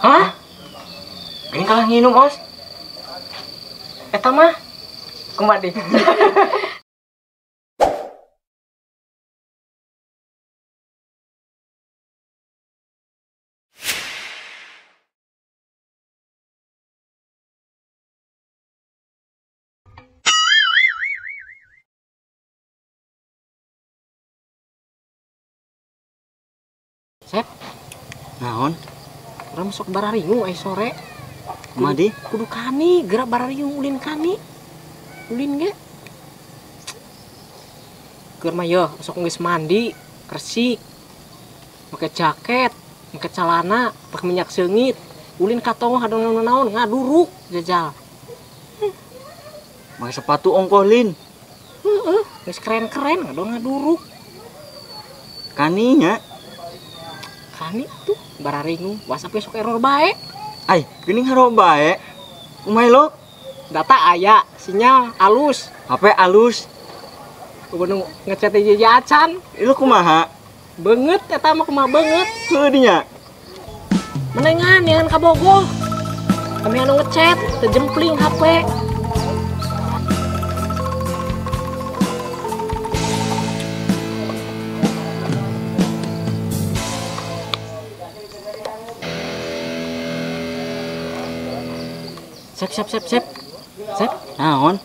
Hah? Gini kalah nginum, Os. Eta mah kemadi. Sep, Naon? urang sok bararingu ai sore. Madi? Kudu kani, gerak bararingu ulin kani. Ulin ge. Keur mah yeuh, sok geus mandi, resik. Make jaket, make celana, pakai minyak seungit. Ulin ka tongo hadon naon ngaduruk jajal. Make sepatu ongkolin. Heeh, geus keren-keren ngadon ngaduruk. Kaninya. Kani tuh bararingu, WhatsApp sok error bae. Ai, geuning haro bae. Kumaha lo? Data aya, sinyal alus. HP alus. Kudu ngechat di acan. Ieu kumaha? Beungeut eta mah kumaha beungeut. Heuh dinya. Menengan yang kabogoh. Kami anu ngechat, teu jempling HP. Sep. Naon?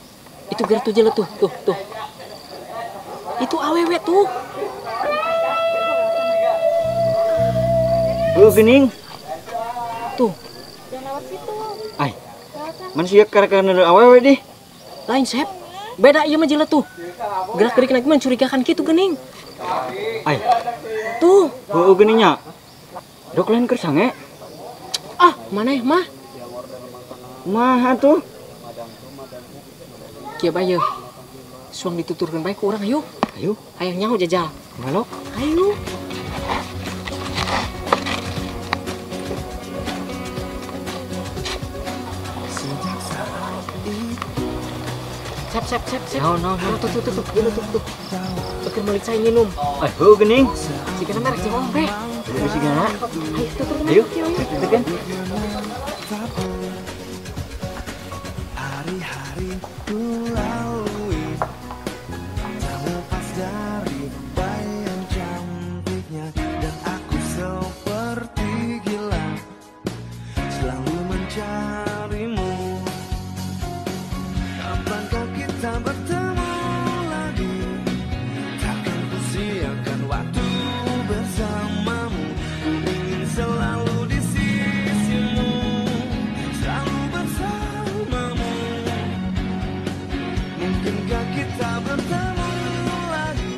Itu gerak tuh jelet tuh. Itu awewe tuh. Geuning. Tuh, Ai. Manusia karek-karek awewe deh. lain Sep. Beda ieu mah jelet tuh. Gerak-gerik lagi mencurigakan kitu geuning. Ai, Tuh. heuh geuningnya. Dok lain keur sange. Ah, maneh mah. Kumaha tuh? Kieu bae yeuh. Suang dituturkeun bae ku urang ayo. Ayo, Hayang nyaho jajal. kumaha lo? Ayo. Sep. Naon. Tuh. Beker meuli saya nginum. Ai, heuh geuning. Sigana merek jeung ombe. Bisi gana. Ayo tutur Ayo, kieu. tekan. Hari-hari ku lalui, tak lepas dari bayang cantiknya, dan aku seperti gila selalu mencarimu. Kapankah kita bertemu lagi? Takkan ku siakan waktu bersamamu. Ku ingin selalu di sisimu, selalu bersamamu. Mungkinkah kita bertemu lagi?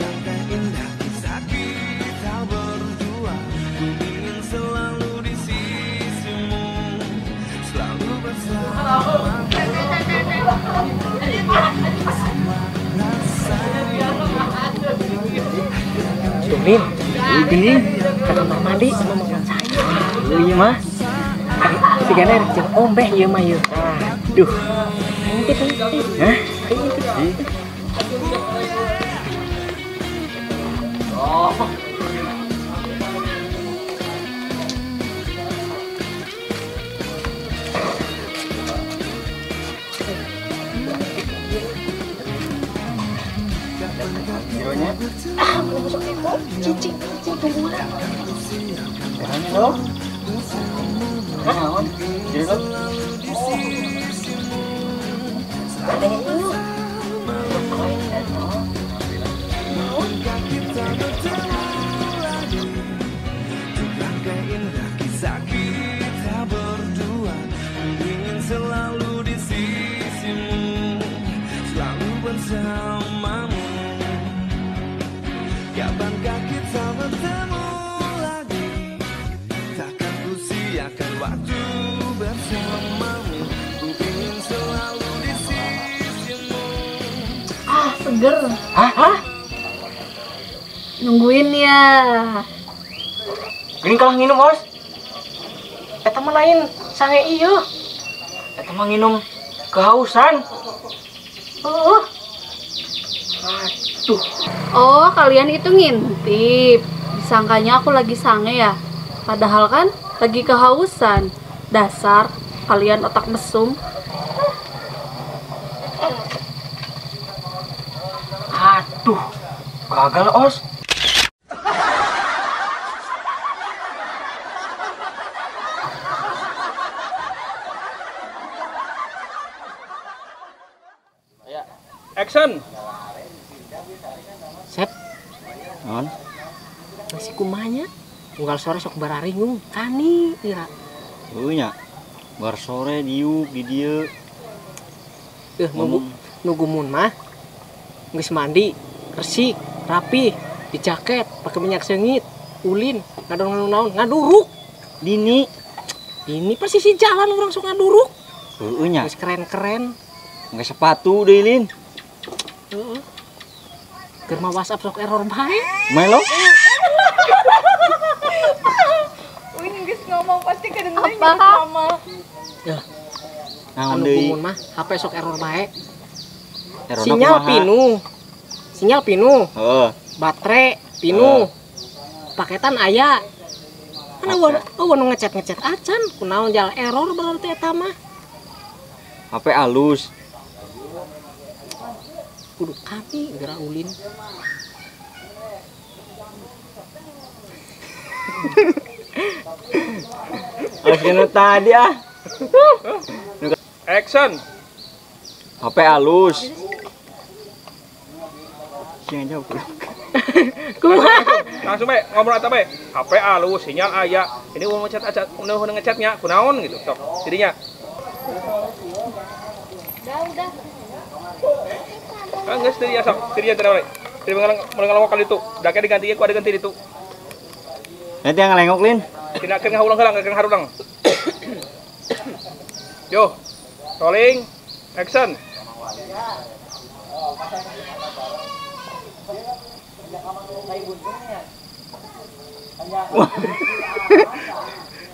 Langkah indah kisah kita berdua. Ku ingin selalu di sisimu, selalu bersamamu. Tumin, Geuning. ke kamar mandi sama makan saya. Ieu mah. Sigana merek jeung ombe ieu mah yeuh. Duh. Ngintip. Hah? Ngintip. Ironya. Cici, tunggu. Caranya lo. Naon? Jadi lo. Langkah indah kisah kita berdua. Ku ingin selalu di sisimu, selalu bersamamu. Kapankah kita bertemu lagi? Takkan ku siakan waktu bersamamu. Ku ingin selalu di sisimu. Ah, seger. Hah? Nungguin ya. Geuning kalah nginum, Os. Eta mah lain sange ieu. Eta mah nginum kehausan. Oh, Aduh. oh kalian itu ngintip. Disangkanya aku lagi sange ya. Padahal kan lagi kehausan. Dasar kalian otak mesum. Aduh, gagal Os. Action. Sep, Non, masih kumanya. Unggal sore sok bararingung. Kani, ira. nya. Bar sore diuk di dieu. Nunggu mun mah. Geus mandi, resik, rapi, dijaket, pakai minyak sengit, ulin, naon ngaduruk. Dini. Ini pasti si jalan orang sok ngaduruk. Heueuh nya. Geus keren-keren. Engke sepatu deui Lin. Heeh. Keur mah WhatsApp sok error bae. Melo. Wih, geus ngomong pasti kedengeran Apa? jadi mama. Ya, Naon anu deui? kumun mah HP sok error bae. Erona Sinyal kumaha? pinu. Sinyal pinu, Heeh. baterai pinu. Paketan aya. Kan awan ngechat acan, kunaon jal error berarti eta mah. HP alus. Kudu kami geura ulin. Alus kena tadi ah. Action. HP alus. Sing jawab. Langsung be ngomong eta be. HP alus, sinyal aya. Ini mau ngechat aja, udah ngechatnya kunaon gitu. Sok. Jadinya. Udah. Ah, geus teu ya sok. Teu ya teu balik. Teu ngalangok kali itu. Da ke diganti ku ada ganti itu. Nanti yang ngelengok Lin. Tina keur ngaulang heula, keur harulang. Yo. Rolling. Action.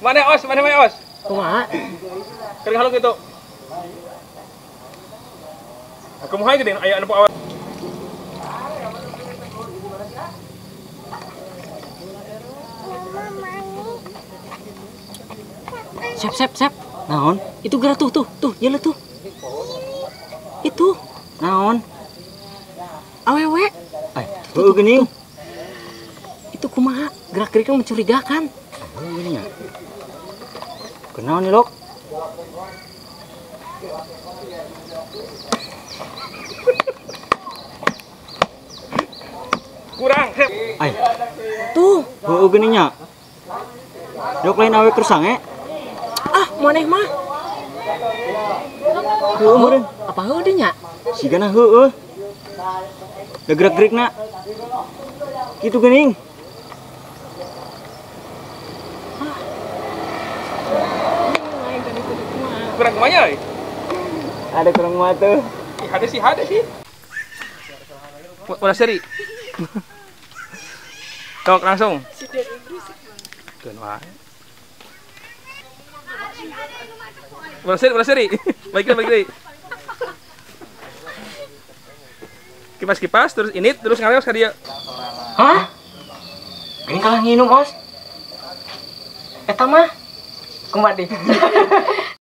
Mana Os? Mana Os? Kumaha? Keur halung gitu. Aku mau gede aya anu awal. Sep. Naon? Itu geura tuh, jalan tuh. Itu Naon? awewe. Heueuh geuning. Itu kumaha? Gerak-geriknya mencurigakan. Heueuh geuning ya. Kenaon nih, Lok? Kurang, Sep. Ai, Tuh, heueuh geuning nya. Dok lain awe keur sange. maneh mah. Heueuh meureun. Apa heueuh nya? Sigana heueuh. Da gerak-gerikna. Kitu geuning. Kurang kemana? Ada kurang mah tuh. Ada sih. Udah seri. Tok langsung. Keun wae. Udah seri. Baik lagi. Kipas terus ini terus ngaleos ka dia. Hah? Ini kalah nginum, Os. Eta mah kumaha deh.